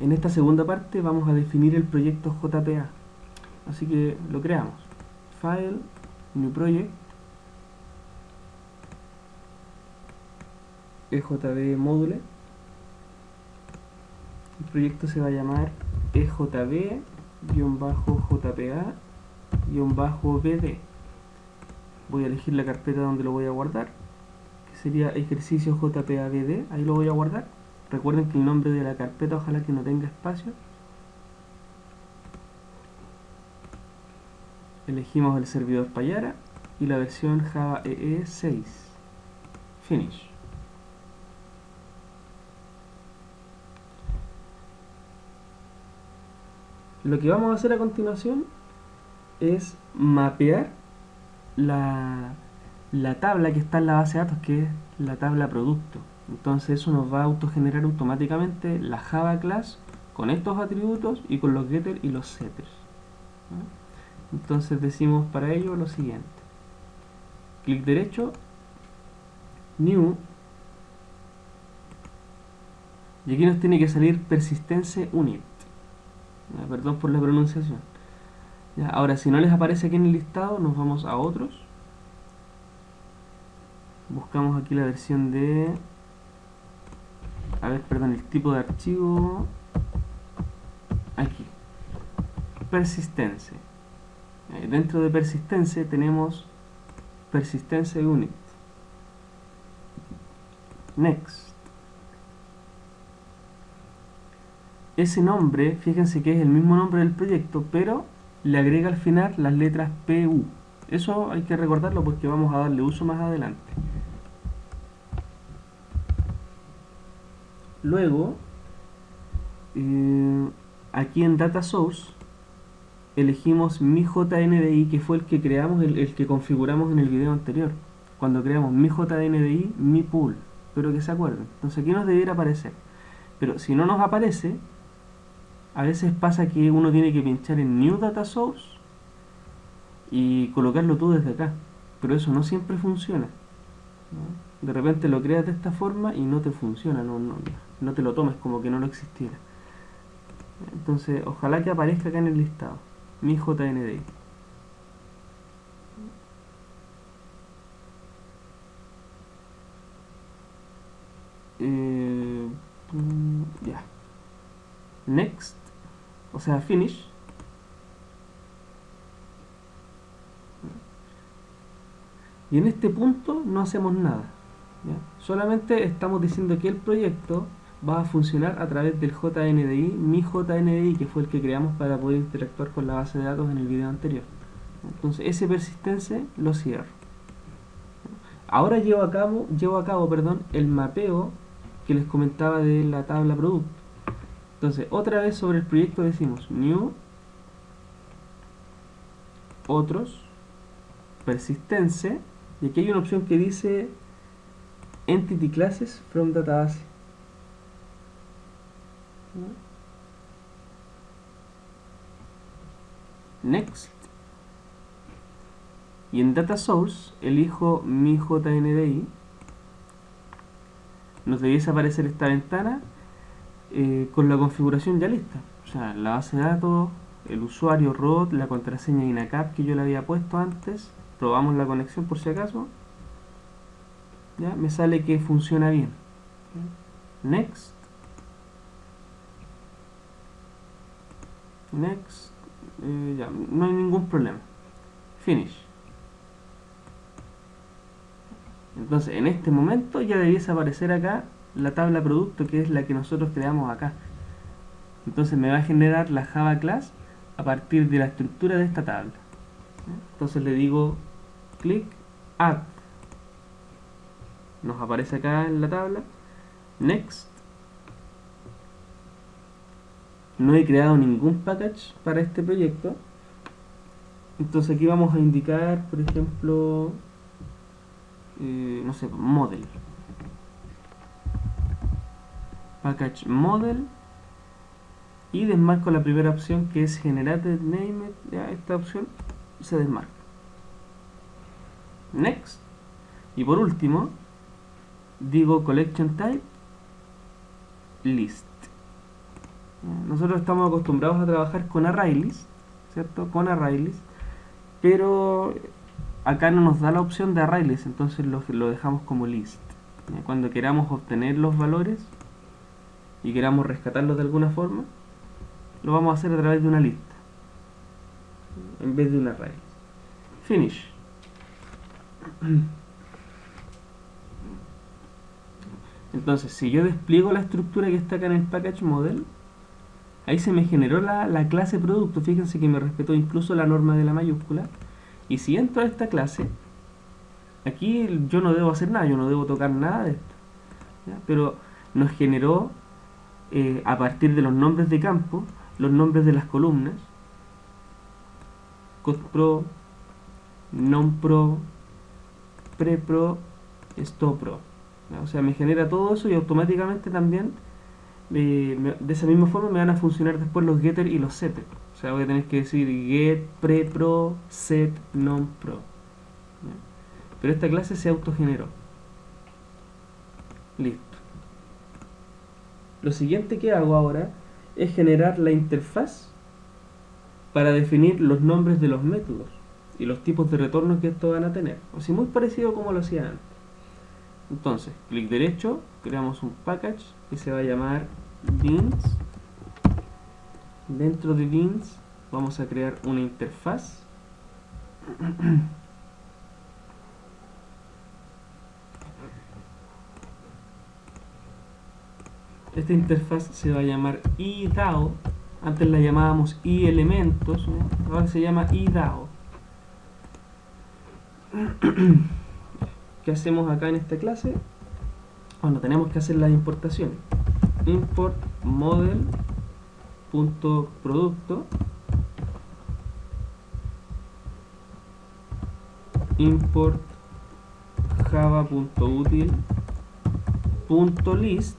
En esta segunda parte vamos a definir el proyecto JPA. Así que lo creamos. File, New Project, EJB Module. El proyecto se va a llamar EJB-JPA-BD. Voy a elegir la carpeta donde lo voy a guardar, que sería ejercicio JPA-BD. Ahí lo voy a guardar. Recuerden que el nombre de la carpeta ojalá que no tenga espacio. Elegimos el servidor Payara y la versión Java EE 6. Finish. Lo que vamos a hacer a continuación es mapear la tabla que está en la base de datos, que es la tabla producto. Entonces eso nos va a autogenerar automáticamente la Java class con estos atributos y con los getter y los setters. Entonces decimos para ello lo siguiente: clic derecho, new, y aquí nos tiene que salir persistence unit. Perdón por la pronunciación. Ya, ahora, si no les aparece aquí en el listado, nos vamos a otros. Buscamos aquí la versión de... el tipo de archivo. Aquí. Persistence. Dentro de persistence tenemos persistence unit. Next. Ese nombre, fíjense que es el mismo nombre del proyecto, pero le agrega al final las letras PU. Eso hay que recordarlo porque vamos a darle uso más adelante. Luego, aquí en Data Source, elegimos mi JNDI, que fue el que creamos, el que configuramos en el video anterior. Cuando creamos mi JNDI, mi pool. Espero que se acuerden. Entonces aquí nos debiera aparecer. Pero si no nos aparece, a veces pasa que uno tiene que pinchar en New Data Source y colocarlo tú desde acá, pero eso no siempre funciona, ¿no? De repente lo creas de esta forma y no te funciona, no te lo tomes como que no lo existiera. Entonces ojalá que aparezca acá en el listado mi JNDI. Ya. Next, o sea, finish. Y en este punto no hacemos nada, ¿ya? Solamente estamos diciendo que el proyecto va a funcionar a través del JNDI, mi JNDI, que fue el que creamos para poder interactuar con la base de datos en el video anterior. Entonces ese persistence lo cierro. Ahora llevo a cabo, el mapeo que les comentaba de la tabla producto. Entonces otra vez sobre el proyecto decimos new, otros, persistence, y aquí hay una opción que dice Entity Classes from Database. Next. Y en Data Source elijo mi JNDI. Nos debiese aparecer esta ventana con la configuración ya lista. O sea, la base de datos, el usuario root, la contraseña INACAP que yo le había puesto antes. Probamos la conexión por si acaso. Ya, me sale que funciona bien. Next. Next. Ya, no hay ningún problema. Finish. Entonces, en este momento ya debiese aparecer acá la tabla producto, que es la que nosotros creamos acá. Entonces me va a generar la Java class a partir de la estructura de esta tabla. Entonces le digo clic, add. Nos aparece acá en la tabla. Next. No he creado ningún package para este proyecto. Entonces aquí vamos a indicar, por ejemplo, no sé, model. Package model. Y desmarco la primera opción, que es generated name. Ya, esta opción se desmarca. Next. Y por último digo collection type list. Nosotros estamos acostumbrados a trabajar con array-list, ¿cierto? Con array-list, pero acá no nos da la opción de array-list, entonces lo dejamos como list. Cuando queramos obtener los valores y queramos rescatarlos de alguna forma, lo vamos a hacer a través de una lista en vez de un array. Finish. Entonces, si yo despliego la estructura que está acá en el package model, ahí se me generó la clase producto. Fíjense que me respetó incluso la norma de la mayúscula. Y si entro a esta clase, aquí yo no debo hacer nada, yo no debo tocar nada de esto, ¿ya? Pero nos generó a partir de los nombres de campo, los nombres de las columnas: costpro, nonpro, prepro, stopro. O sea, me genera todo eso y automáticamente también de esa misma forma me van a funcionar después los getter y los setter. O sea, voy a tener que decir get, prepro, set, nonpro. Pero esta clase se autogeneró. Listo. Lo siguiente que hago ahora es generar la interfaz para definir los nombres de los métodos y los tipos de retorno que estos van a tener. O sea, muy parecido como lo hacía antes. Entonces, clic derecho, creamos un package que se va a llamar beans. Dentro de beans vamos a crear una interfaz. Esta interfaz se va a llamar iDAO. Antes la llamábamos iElementos, ¿no? Ahora se llama iDAO. ¿Qué hacemos acá en esta clase? Bueno, tenemos que hacer las importaciones. Import model.producto, import java.util.list.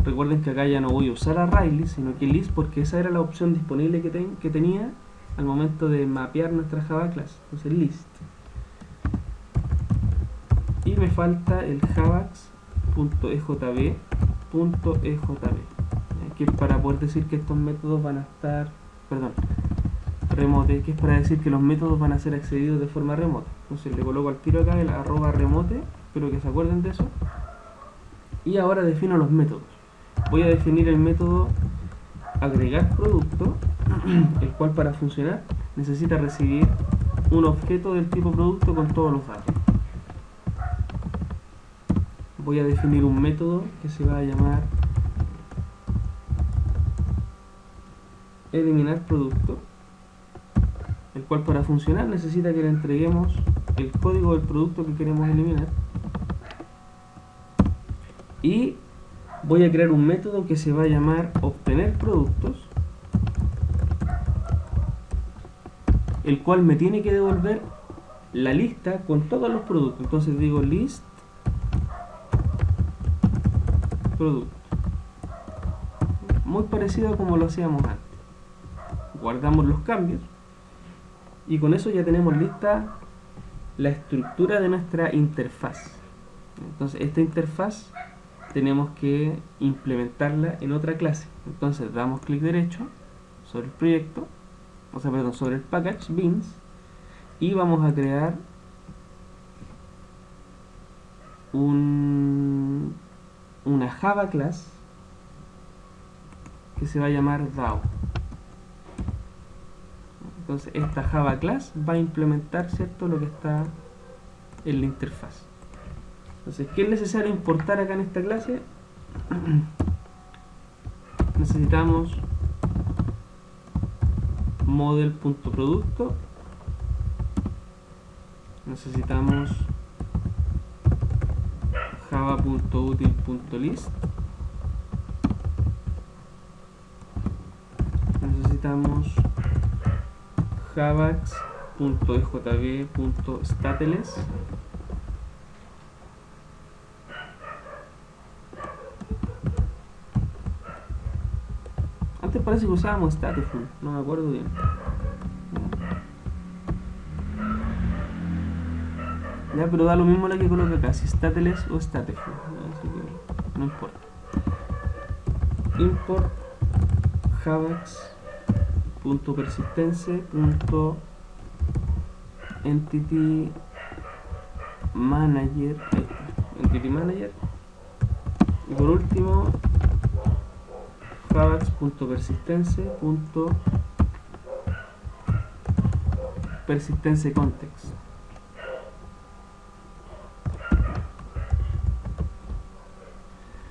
Recuerden que acá ya no voy a usar array-list, sino que list, porque esa era la opción disponible que tenía al momento de mapear nuestra Java class. Entonces list. Y me falta el javax.ejb, que es para poder decir que estos métodos van a estar, remote, que es para decir que los métodos van a ser accedidos de forma remota. Entonces le coloco al tiro acá el @remote, espero que se acuerden de eso. Y ahora defino los métodos. Voy a definir el método agregar producto, el cual para funcionar necesita recibir un objeto del tipo producto con todos los datos. Voy a definir un método que se va a llamar eliminar producto, el cual para funcionar necesita que le entreguemos el código del producto que queremos eliminar. Y voy a crear un método que se va a llamar obtener productos, el cual me tiene que devolver la lista con todos los productos. Entonces digo list producto, muy parecido a como lo hacíamos antes. Guardamos los cambios y con eso ya tenemos lista la estructura de nuestra interfaz. Entonces esta interfaz tenemos que implementarla en otra clase. Entonces damos clic derecho sobre el proyecto, sobre el package beans, y vamos a crear una Java class que se va a llamar DAO. Entonces esta Java class va a implementar, ¿cierto?, lo que está en la interfaz. Entonces, ¿qué es necesario importar acá en esta clase? Necesitamos model.producto, necesitamos java.util.list, necesitamos javax.ejb.stateless, antes parece que usábamos stateful, no me acuerdo bien. Ya, pero da lo mismo la que coloque acá, si stateless o stateful, así que no importa. Import javax.persistence.entity manager, ahí está, entity manager, y por último javax.persistence.persistence.context.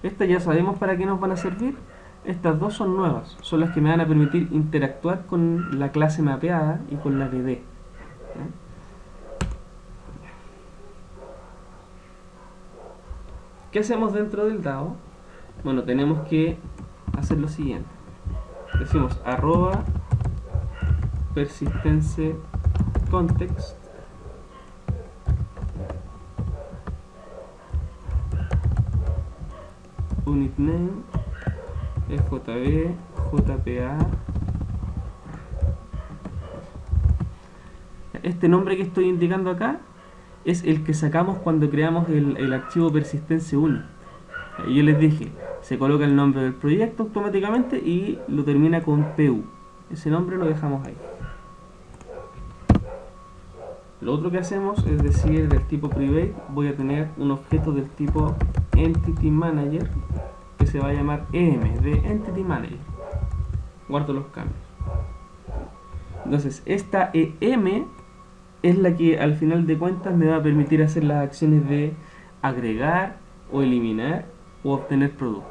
Estas ya sabemos para qué nos van a servir. Estas dos son nuevas, son las que me van a permitir interactuar con la clase mapeada y con la BD. ¿Qué hacemos dentro del DAO? Bueno, tenemos que hacer lo siguiente. Decimos arroba persistence context unit name FJB JPA. Este nombre que estoy indicando acá es el que sacamos cuando creamos el archivo persistencia uni. Y yo les dije, se coloca el nombre del proyecto automáticamente y lo termina con PU. Ese nombre lo dejamos ahí. Lo otro que hacemos es decir, del tipo private voy a tener un objeto del tipo entity manager que se va a llamar EM de entity manager. Guardo los cambios. Entonces esta EM es la que al final de cuentas me va a permitir hacer las acciones de agregar o eliminar o obtener productos.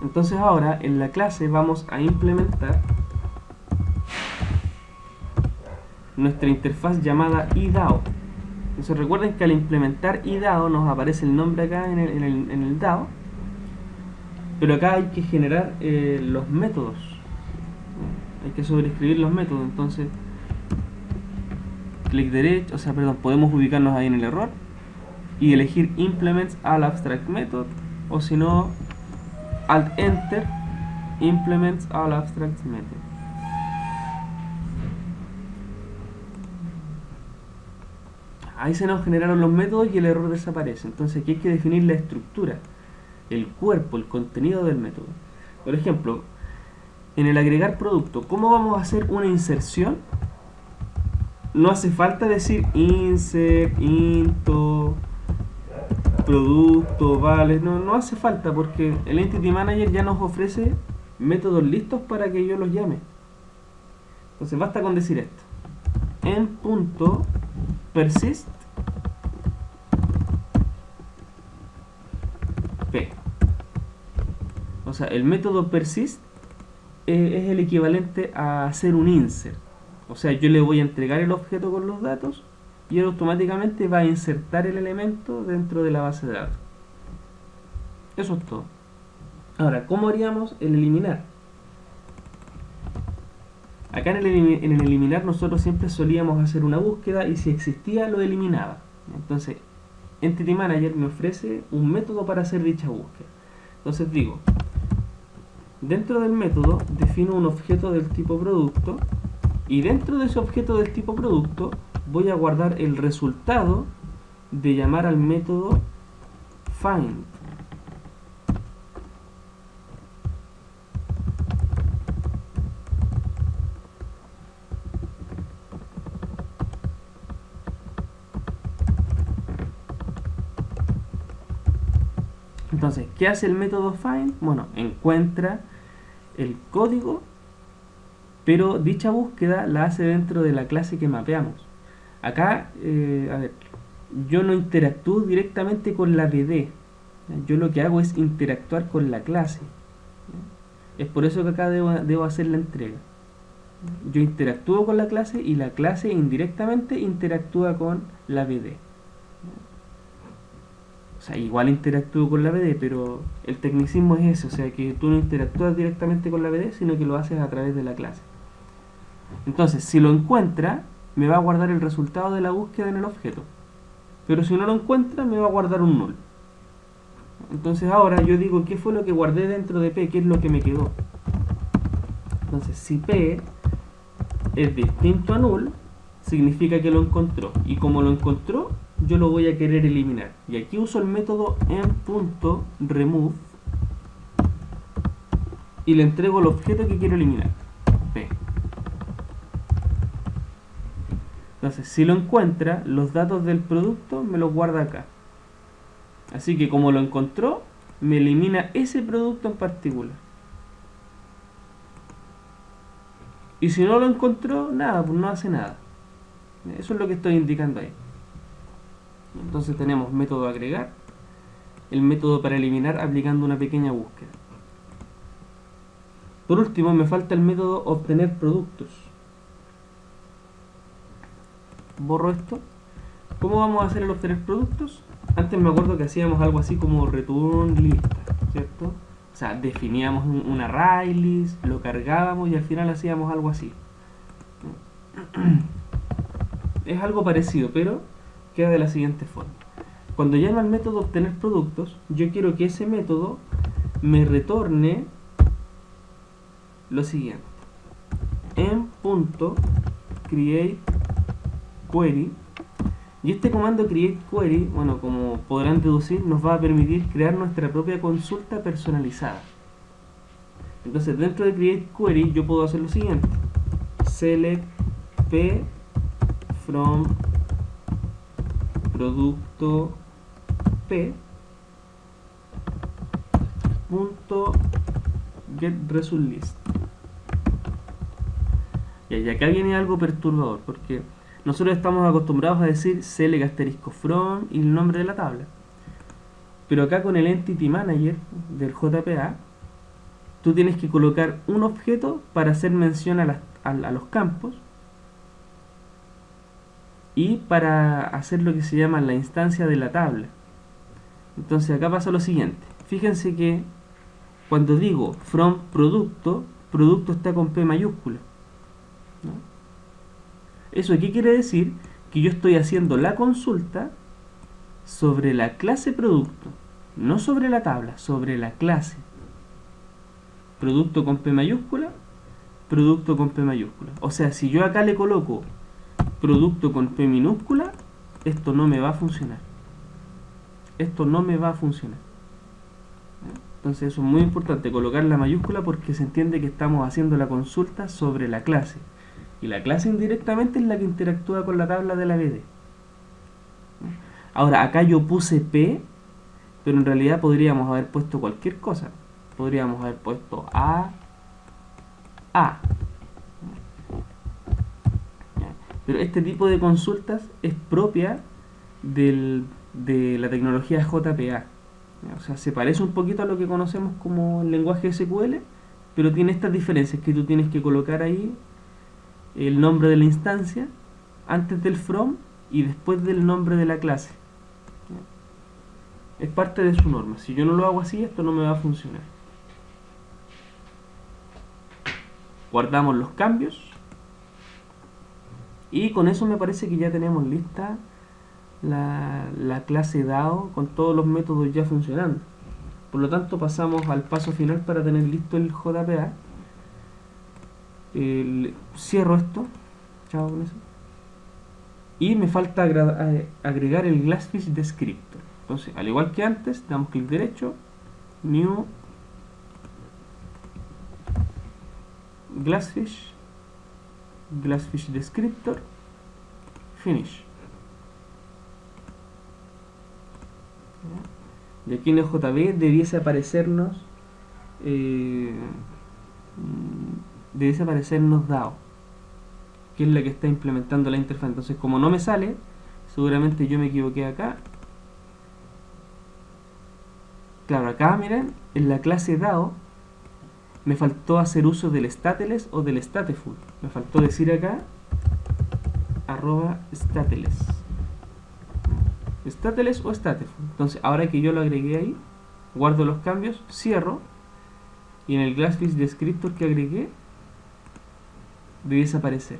Entonces ahora en la clase vamos a implementar nuestra interfaz llamada iDAO. Entonces recuerden que al implementar iDAO nos aparece el nombre acá en el DAO, pero acá hay que generar los métodos, hay que sobreescribir los métodos. Entonces clic derecho, podemos ubicarnos ahí en el error y elegir implements all abstract method, o si no alt enter implements all abstract method. Ahí se nos generaron los métodos y el error desaparece. Entonces aquí hay que definir la estructura, el cuerpo, el contenido del método. Por ejemplo, en el agregar producto, ¿cómo vamos a hacer una inserción? No hace falta decir insert, into, producto, vale. No hace falta, porque el Entity Manager ya nos ofrece métodos listos para que yo los llame. Entonces basta con decir esto. En punto persist p. O sea, el método persist es el equivalente a hacer un insert. O sea, yo le voy a entregar el objeto con los datos y él automáticamente va a insertar el elemento dentro de la base de datos. Eso es todo. Ahora, ¿cómo haríamos el eliminar? Acá en el eliminar nosotros siempre solíamos hacer una búsqueda y si existía lo eliminaba. Entonces Entity Manager me ofrece un método para hacer dicha búsqueda. Entonces digo, dentro del método defino un objeto del tipo producto y dentro de ese objeto del tipo producto voy a guardar el resultado de llamar al método find. Entonces, ¿qué hace el método find? Bueno, encuentra el código, pero dicha búsqueda la hace dentro de la clase que mapeamos. Acá, yo no interactúo directamente con la BD. Yo lo que hago es interactuar con la clase. Es por eso que acá debo hacer la entrega. Yo interactúo con la clase y la clase indirectamente interactúa con la BD. O sea, igual interactúo con la BD, pero el tecnicismo es ese, o sea, que tú no interactúas directamente con la BD, sino que lo haces a través de la clase. Entonces, si lo encuentra, me va a guardar el resultado de la búsqueda en el objeto. Pero si no lo encuentra, me va a guardar un null. Entonces ahora yo digo, ¿qué fue lo que guardé dentro de P? ¿Qué es lo que me quedó? Entonces, si P es distinto a null, significa que lo encontró. Y como lo encontró, yo lo voy a querer eliminar. Y aquí uso el método en.remove y le entrego el objeto que quiero eliminar, P. Entonces, si lo encuentra, los datos del producto me los guarda acá. Así que como lo encontró, me elimina ese producto en particular. Y si no lo encontró, nada, pues no hace nada. Eso es lo que estoy indicando ahí. Entonces tenemos método agregar, el método para eliminar aplicando una pequeña búsqueda. Por último, me falta el método obtener productos. Borro esto. ¿Cómo vamos a hacer el obtener productos? Antes me acuerdo que hacíamos algo así como return lista, ¿cierto? O sea, definíamos un array list, lo cargábamos y al final hacíamos algo así. Es algo parecido, pero queda de la siguiente forma. Cuando llamo al método obtener productos, yo quiero que ese método me retorne lo siguiente: en.createQuery. Y este comando createQuery, bueno, como podrán deducir, nos va a permitir crear nuestra propia consulta personalizada. Entonces, dentro de createQuery yo puedo hacer lo siguiente: select p from producto p punto get result list. Y acá viene algo perturbador, porque nosotros estamos acostumbrados a decir select asterisco from y el nombre de la tabla. Pero acá con el Entity Manager del JPA, tú tienes que colocar un objeto para hacer mención a los campos y para hacer lo que se llama la instancia de la tabla. Entonces acá pasa lo siguiente. Fíjense que cuando digo from producto, producto está con P mayúscula, ¿no? ¿Eso qué quiere decir? Que yo estoy haciendo la consulta sobre la clase producto, no sobre la tabla, sobre la clase. Producto con P mayúscula, producto con P mayúscula. O sea, si yo acá le coloco producto con P minúscula, esto no me va a funcionar. Esto no me va a funcionar. Entonces eso es muy importante, colocar la mayúscula, porque se entiende que estamos haciendo la consulta sobre la clase. Y la clase indirectamente es la que interactúa con la tabla de la BD. Ahora, acá yo puse P, pero en realidad podríamos haber puesto cualquier cosa. Podríamos haber puesto A. Pero este tipo de consultas es propia de la tecnología JPA. O sea, se parece un poquito a lo que conocemos como el lenguaje SQL, pero tiene estas diferencias, que tú tienes que colocar ahí el nombre de la instancia antes del from y después del nombre de la clase. Es parte de su norma. Si yo no lo hago así, esto no me va a funcionar. Guardamos los cambios y con eso me parece que ya tenemos lista la clase DAO con todos los métodos ya funcionando. Por lo tanto, pasamos al paso final para tener listo el JPA. Cierro esto, chao con eso, y me falta agregar el Glassfish Descriptor. Entonces, al igual que antes, damos clic derecho, New, Glassfish Descriptor, Finish. Y aquí en el JB debiese aparecernos DAO, que es la que está implementando la interfaz. Entonces, como no me sale, seguramente yo me equivoqué acá. Claro, acá miren, en la clase DAO me faltó hacer uso del stateless o del stateful. Me faltó decir acá @stateless, stateless o stateful. Entonces, ahora que yo lo agregué ahí, guardo los cambios, cierro, y en el Glassfish Descriptor que agregué debe desaparecer.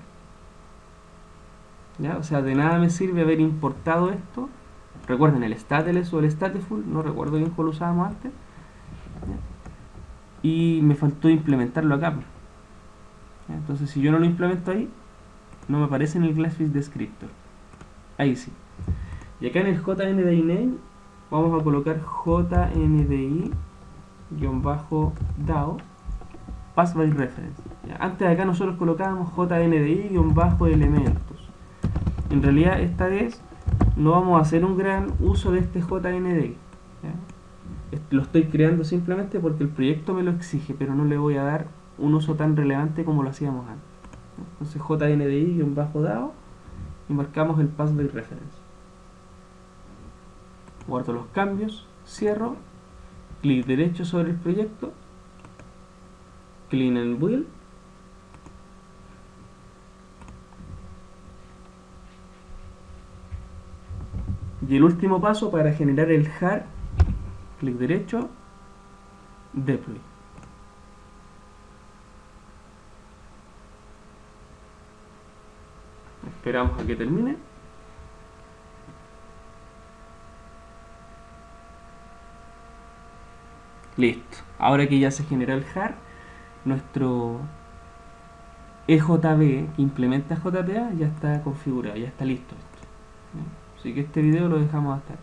¿Ya? O sea, de nada me sirve haber importado esto. Recuerden, el stateless o el stateful, no recuerdo bien cómo lo usábamos antes. ¿Ya? Y me faltó implementarlo acá. ¿Ya? Entonces, si yo no lo implemento ahí, No me aparece en el Glassfish Descriptor. Ahí sí. Y acá en el JNDI name vamos a colocar JNDI-DAO Pass by Reference. Ya, antes de acá nosotros colocábamos JNDI-elementos. En realidad esta vez no vamos a hacer un gran uso de este JNDI. ¿Ya? Lo estoy creando simplemente porque el proyecto me lo exige, pero no le voy a dar un uso tan relevante como lo hacíamos antes. Entonces JNDI-DAO y marcamos el Pass by Reference. Guardo los cambios, cierro, clic derecho sobre el proyecto, clean and build, y el último paso para generar el jar, clic derecho, deploy. Esperamos a que termine. Listo. Ahora que ya se generó el jar, nuestro EJB que implementa JPA ya está configurado, ya está listo esto. Así que este video lo dejamos hasta acá.